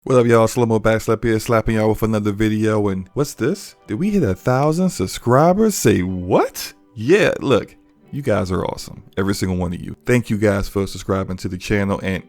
What up, y'all? SloMoBackSlap here, slapping y'all with another video. And what's this? Did we hit 1,000 subscribers? Say what? Yeah, look, you guys are awesome. Every single one of you. Thank you guys for subscribing to the channel. And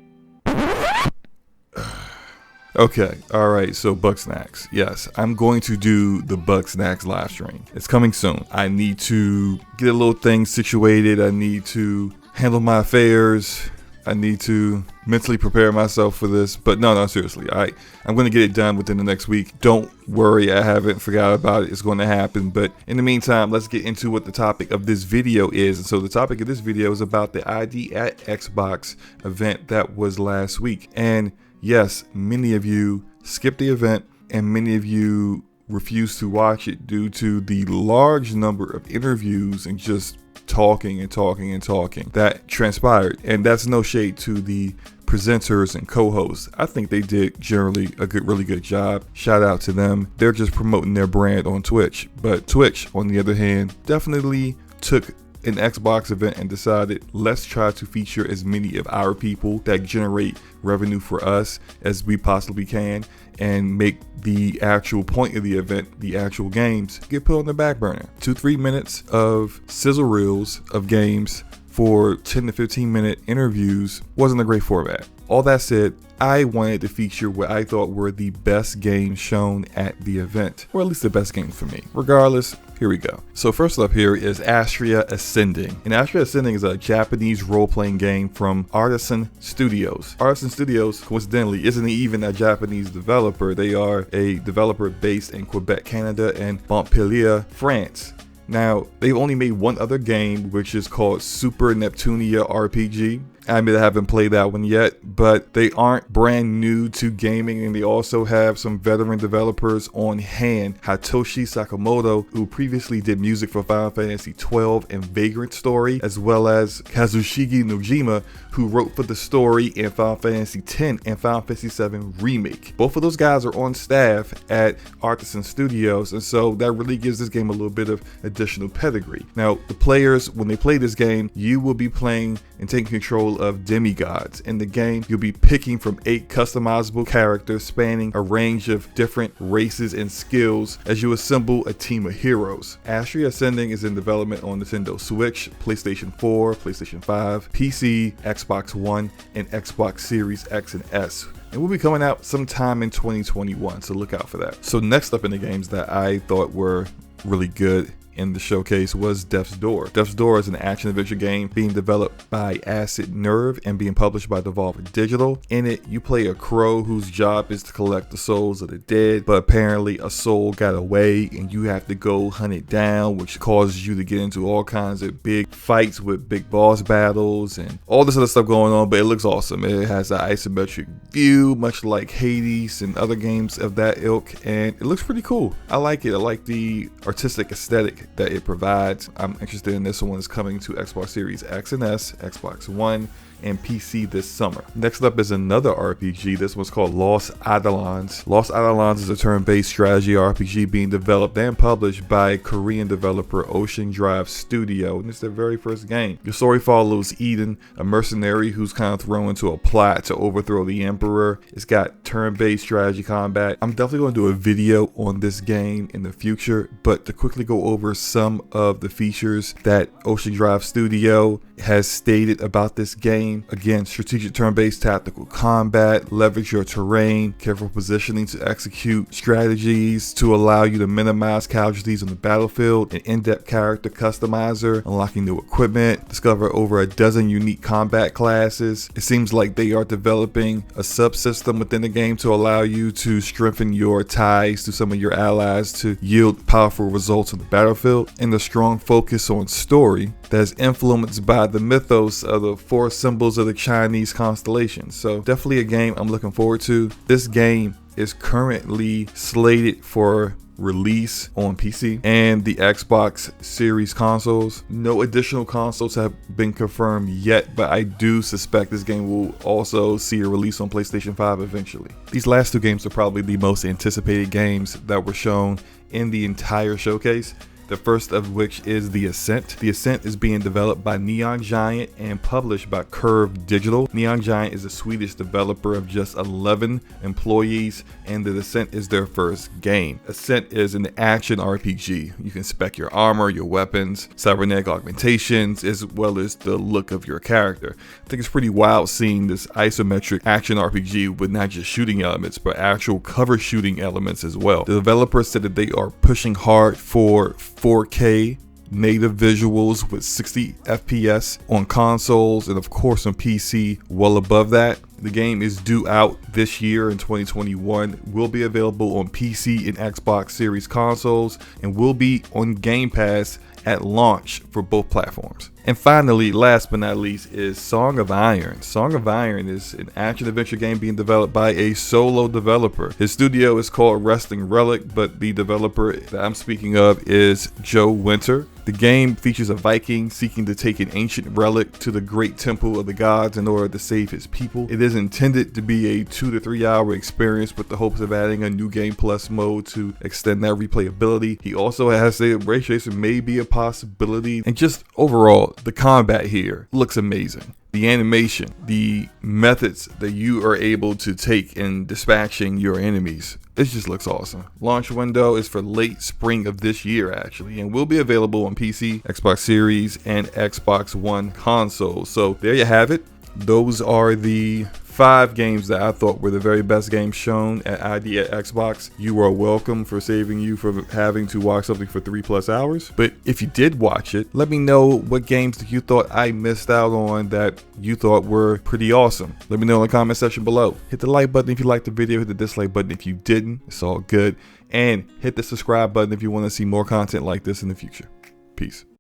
okay, all right. So Bugsnax, yes, I'm going to do the Bugsnax live stream. It's coming soon. I need to get a little thing situated. I need to handle my affairs. I need to mentally prepare myself for this, but no, seriously, I'm going to get it done within the next week. Don't worry, I haven't forgot about it. It's going to happen, but in the meantime, let's get into what the topic of this video is. And so the topic of this video is about the ID at Xbox event that was last week. And yes, many of you skipped the event, and many of you refused to watch it due to the large number of interviews and just talking that transpired. And that's no shade to the presenters and co-hosts. I think they did generally a really good job. Shout out to them. They're just promoting their brand on Twitch. But Twitch, on the other hand, definitely took an Xbox event and decided, let's try to feature as many of our people that generate revenue for us as we possibly can, and make the actual point of the event, the actual games, get put on the back burner. 2-3 minutes of sizzle reels of games for 10 to 15 minute interviews wasn't a great format. All that said, I wanted to feature what I thought were the best games shown at the event, or at least the best games for me. Regardless, here we go. So first up here is Astria Ascending. And Astria Ascending is a Japanese role-playing game from Artisan Studios. Artisan Studios, coincidentally, isn't even a Japanese developer. They are a developer based in Quebec, Canada, and Montpellier, France. Now, they've only made one other game, which is called Super Neptunia RPG. I admit I haven't played that one yet, but they aren't brand new to gaming, and they also have some veteran developers on hand. Hitoshi Sakamoto, who previously did music for Final Fantasy XII and Vagrant Story, as well as Kazushige Nojima, who wrote for the story in Final Fantasy X and Final Fantasy VII Remake. Both of those guys are on staff at Artisan Studios, and so that really gives this game a little bit of additional pedigree. Now, the players, when they play this game, you will be playing and taking control of demigods. In the game, you'll be picking from 8 customizable characters spanning a range of different races and skills as you assemble a team of heroes. Astria Ascending is in development on Nintendo Switch, PlayStation 4, PlayStation 5, PC, Xbox One, and Xbox Series X and S. And will be coming out sometime in 2021, so look out for that. So next up in the games that I thought were really good in the showcase was Death's Door. Death's Door is an action-adventure game being developed by Acid Nerve and being published by Devolver Digital. In it, you play a crow whose job is to collect the souls of the dead, but apparently a soul got away and you have to go hunt it down, which causes you to get into all kinds of big fights with big boss battles and all this other stuff going on, but it looks awesome. It has an isometric view, much like Hades and other games of that ilk, and it looks pretty cool. I like it. I like the artistic aesthetic that it provides. I'm interested in this one. Is coming to Xbox Series X and S, Xbox One, and PC this summer. Next up is another RPG. This one's called Los Eidolons. Los Eidolons is a turn-based strategy RPG being developed and published by Korean developer Ocean Drive Studio, and it's their very first game. The story follows Eden, a mercenary who's kind of thrown into a plot to overthrow the Emperor. It's got turn-based strategy combat. I'm definitely going to do a video on this game in the future, but to quickly go over some of the features that Ocean Drive Studio has stated about this game. Again, strategic turn-based tactical combat, leverage your terrain, careful positioning to execute strategies to allow you to minimize casualties on the battlefield, an in-depth character customizer, unlocking new equipment, discover over a dozen unique combat classes. It seems like they are developing a subsystem within the game to allow you to strengthen your ties to some of your allies to yield powerful results on the battlefield, and a strong focus on story that is influenced by the mythos of the 4 symbols of the Chinese constellation. So definitely a game I'm looking forward to. This game is currently slated for release on PC and the Xbox Series consoles. No additional consoles have been confirmed yet, but I do suspect this game will also see a release on PlayStation 5 eventually. These last 2 games are probably the most anticipated games that were shown in the entire showcase. The first of which is the Ascent. The Ascent is being developed by Neon Giant and published by Curve Digital. Neon Giant is a Swedish developer of just 11 employees, and the Ascent is their first game. Ascent is an action RPG. You can spec your armor, your weapons, cybernetic augmentations, as well as the look of your character. I think it's pretty wild seeing this isometric action RPG with not just shooting elements, but actual cover shooting elements as well. The developer said that they are pushing hard for 4K native visuals with 60 FPS on consoles and of course on PC well above that. The game is due out this year in 2021, will be available on PC and Xbox Series consoles, and will be on Game Pass at launch for both platforms. And finally, last but not least, is Song of Iron. Song of Iron is an action-adventure game being developed by a solo developer. His studio is called Resting Relic, but the developer that I'm speaking of is Joe Winter. The game features a Viking seeking to take an ancient relic to the great temple of the gods in order to save his people. It is intended to be a 2 to 3 hour experience with the hopes of adding a new game plus mode to extend that replayability. He also has said ray tracing may be a possibility, and just overall, the combat here looks amazing. The animation, the methods that you are able to take in dispatching your enemies, it just looks awesome. Launch window is for late spring of this year actually, and will be available on PC, Xbox Series, and Xbox One consoles. So there you have it. Those are the 5 games that I thought were the very best games shown at ID at Xbox. You are welcome for saving you from having to watch something for 3+ hours. But if you did watch it, let me know what games that you thought I missed out on that you thought were pretty awesome. Let me know in the comment section below. Hit the like button if you liked the video, hit the dislike button if you didn't, it's all good. And hit the subscribe button if you want to see more content like this in the future. Peace.